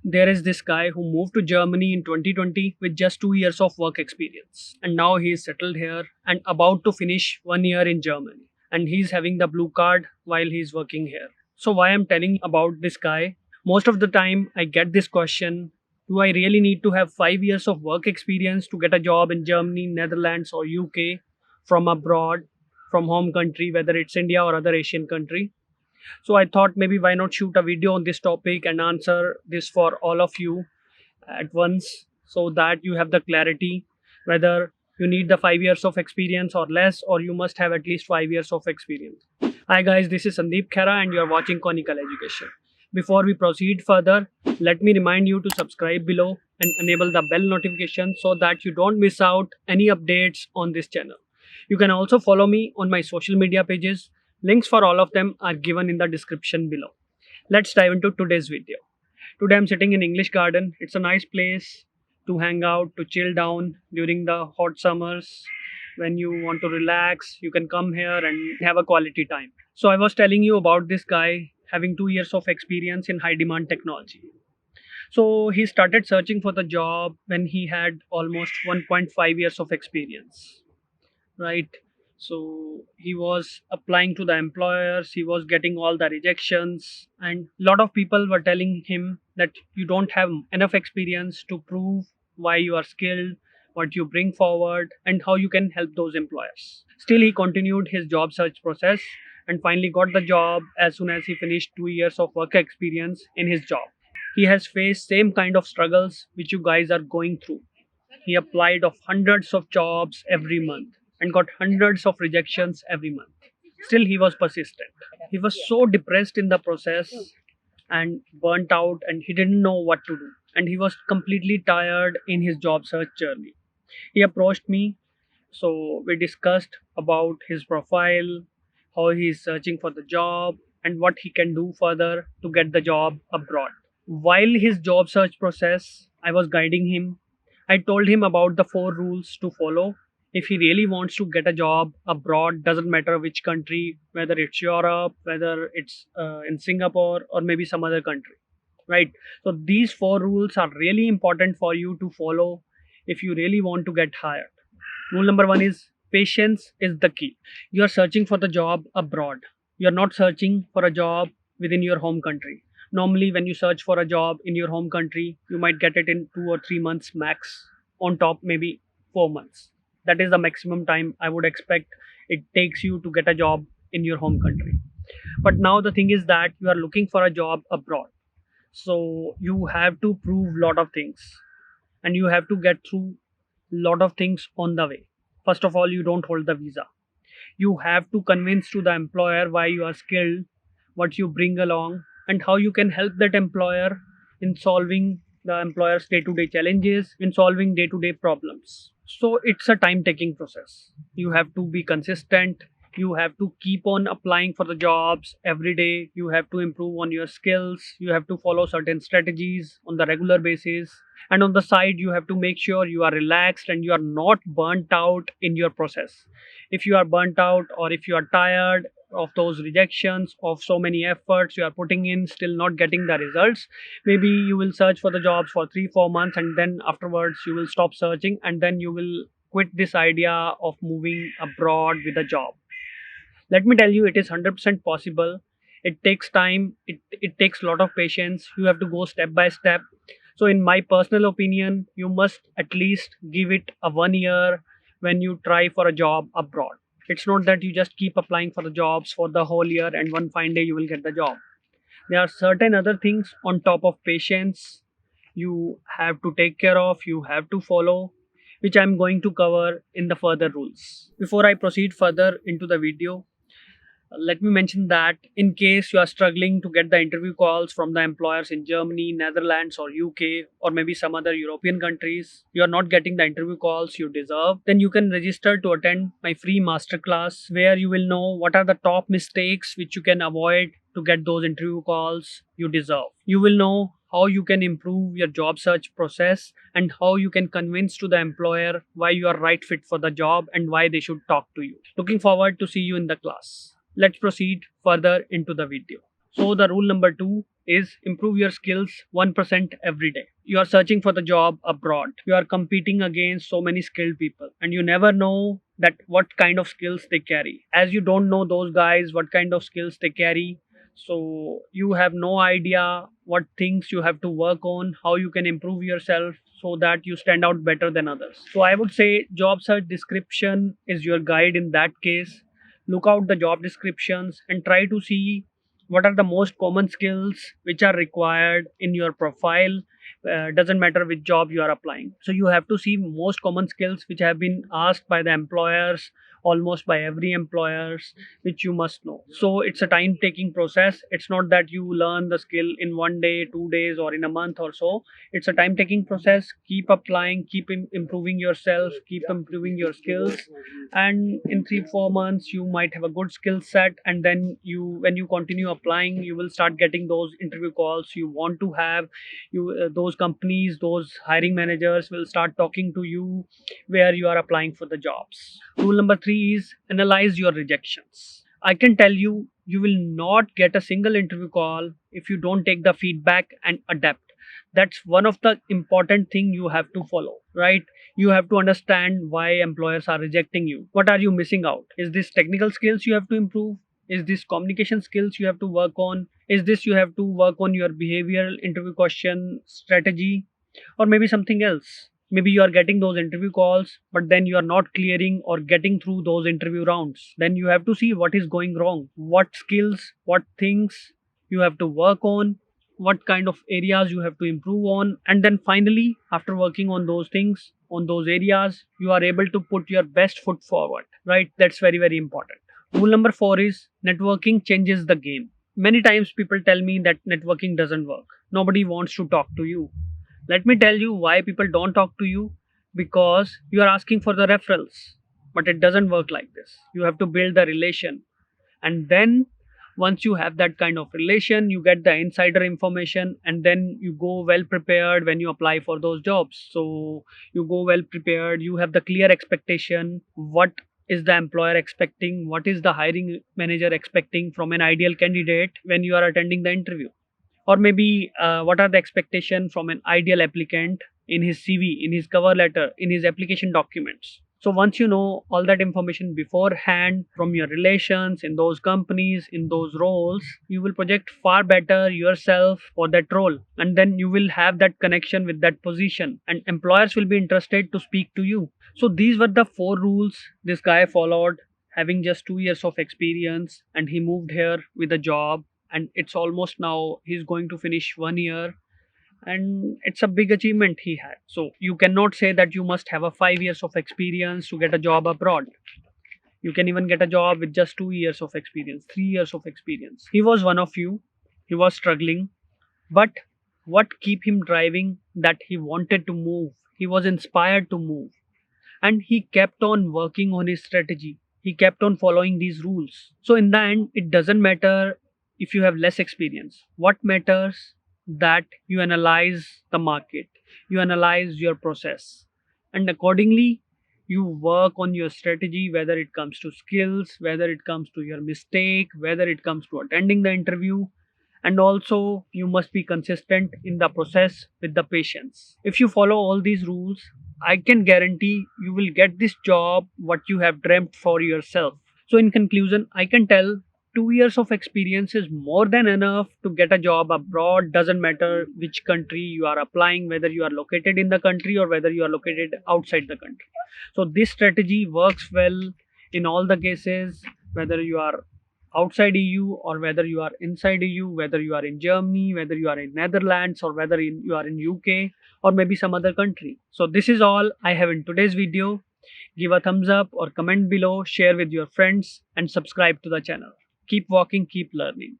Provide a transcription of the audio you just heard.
There is this guy who moved to Germany in 2020 with just 2 years of work experience. And now he is settled here and about to finish 1 year in Germany. And he's having the blue card while he's working here. So, why I'm telling about this guy? Most of the time, I get this question: do I really need to have 5 years of work experience to get a job in Germany, Netherlands, or UK from abroad, from home country, whether it's India or other Asian country? So I thought maybe why not shoot a video on this topic and answer this for all of you at once so that you have the clarity whether you need the 5 years of experience or less, or you must have at least 5 years of experience. Hi guys, this is Sandeep Khaira and you are watching Conical Education. Before we proceed further, let me remind you to subscribe below and enable the bell notification so that you don't miss out any updates on this channel. You can also follow me on my social media pages. Links for all of them are given in the description below. Let's dive into today's video. Today I'm sitting in English Garden. It's a nice place to hang out, to chill down during the hot summers. When you want to relax, you can come here and have a quality time. So I was telling you about this guy having 2 years of experience in high demand technology. So he started searching for the job when he had almost 1.5 years of experience, right? So he was applying to the employers, he was getting all the rejections, and a lot of people were telling him that you don't have enough experience to prove why you are skilled, what you bring forward, and how you can help those employers. Still, he continued his job search process and finally got the job as soon as he finished 2 years of work experience in his job. He has faced same kind of struggles which you guys are going through. He applied of hundreds of jobs every month and got hundreds of rejections every month. Still, he was persistent. He was so depressed in the process and burnt out, and he didn't know what to do. And he was completely tired in his job search journey. He approached me, so we discussed about his profile, how he is searching for the job, and what he can do further to get the job abroad. While his job search process, I was guiding him. I told him about the 4 rules to follow if he really wants to get a job abroad. Doesn't matter which country, whether it's Europe, whether it's in Singapore, or maybe some other country, right? So these 4 rules are really important for you to follow if you really want to get hired. Rule number 1 is patience is the key. You are searching for the job abroad. You are not searching for a job within your home country. Normally, when you search for a job in your home country, you might get it in 2 or 3 months max, on top, maybe 4 months. That is the maximum time I would expect it takes you to get a job in your home country. But now the thing is that you are looking for a job abroad. So you have to prove lot of things and you have to get through lot of things on the way. First of all, you don't hold the visa. You have to convince to the employer why you are skilled, what you bring along, and how you can help that employer in solving the employer's day-to-day challenges, in solving day-to-day problems. So it's a time taking process. You have to be consistent. You have to keep on applying for the jobs every day. You have to improve on your skills. You have to follow certain strategies on the regular basis. And on the side, you have to make sure you are relaxed and you are not burnt out in your process. If you are burnt out, or if you are tired of those rejections, of so many efforts you are putting in, still not getting the results, maybe you will search for the jobs for 3 4 months, and then afterwards you will stop searching, and then you will quit this idea of moving abroad with a job. Let me tell you, it is 100% possible. It takes time, it takes a lot of patience. You have to go step by step. So in my personal opinion, you must at least give it a 1 year when you try for a job abroad. It's not that you just keep applying for the jobs for the whole year and one fine day you will get the job. There are certain other things on top of patience you have to take care of, you have to follow, which I'm going to cover in the further rules. Before I proceed further into the video, let me mention that in case you are struggling to get the interview calls from the employers in Germany, Netherlands, or UK, or maybe some other European countries, you are not getting the interview calls you deserve, then you can register to attend my free masterclass where you will know what are the top mistakes which you can avoid to get those interview calls you deserve. You will know how you can improve your job search process and how you can convince to the employer why you are right fit for the job and why they should talk to you. Looking forward to see you in the class. Let's proceed further into the video. So the rule number 2 is improve your skills 1% every day. You are searching for the job abroad. You are competing against so many skilled people and you never know that what kind of skills they carry. As you don't know those guys what kind of skills they carry, so you have no idea what things you have to work on, how you can improve yourself so that you stand out better than others. So I would say job search description is your guide in that case. Look out the job descriptions and try to see what are the most common skills which are required in your profile. Doesn't matter which job you are applying, so you have to see most common skills which have been asked by the employers, almost by every employers, which you must know. So it's a time taking process. It's not that you learn the skill in 1 day, 2 days, or in a month or so. It's a time taking process. Keep applying, keep improving yourself, keep improving your skills, and in 3 4 months you might have a good skill set, and then you when you continue applying you will start getting those interview calls you want to have. Those companies, those hiring managers will start talking to you where you are applying for the jobs. Rule number 3 is analyze your rejections. I can tell you, you will not get a single interview call if you don't take the feedback and adapt. That's one of the important thing you have to follow, right? You have to understand why employers are rejecting you. What are you missing out? Is this technical skills you have to improve? Is this communication skills you have to work on? Is this you have to work on your behavioral interview question strategy, or maybe something else? Maybe you are getting those interview calls but then you are not clearing or getting through those interview rounds. Then you have to see what is going wrong, what skills, what things you have to work on, what kind of areas you have to improve on, and then finally after working on those things, on those areas, you are able to put your best foot forward, right? That's very very important. Rule number 4 is networking changes the game. Many times people tell me that networking doesn't work, nobody wants to talk to you. Let me tell you why people don't talk to you. Because you are asking for the referrals, but it doesn't work like this. You have to build the relation, and then once you have that kind of relation you get the insider information, and then you go well prepared when you apply for those jobs. So you go well prepared, you have the clear expectation, what is the employer expecting, what is the hiring manager expecting from an ideal candidate when you are attending the interview, or maybe what are the expectation from an ideal applicant in his CV, in his cover letter, in his application documents. So once you know all that information beforehand from your relations in those companies, in those roles, you will project far better yourself for that role, and then you will have that connection with that position and employers will be interested to speak to you. So these were the 4 rules this guy followed, having just 2 years of experience, and he moved here with a job, and it's almost now he's going to finish 1 year, and it's a big achievement he had. So you cannot say that you must have a 5 years of experience to get a job abroad. You can even get a job with just 2 years of experience, 3 years of experience. He was one of you. He was struggling, but what keep him driving, that he wanted to move, he was inspired to move, and he kept on working on his strategy. He kept on following these rules. So in the end it doesn't matter if you have less experience. What matters that you analyze the market, you analyze your process, and accordingly you work on your strategy, whether it comes to skills, whether it comes to your mistake, whether it comes to attending the interview. And also you must be consistent in the process with the patience. If you follow all these rules, I can guarantee you will get this job what you have dreamt for yourself. So in conclusion I can tell 2 years of experience is more than enough to get a job abroad. Doesn't matter which country you are applying, whether you are located in the country or whether you are located outside the country. So this strategy works well in all the cases, whether you are outside EU or whether you are inside EU, whether you are in Germany, whether you are in Netherlands, or whether you are in UK or maybe some other country. So this is all I have in today's video. Give a thumbs up or comment below, share with your friends, and subscribe to the channel. Keep walking, keep learning.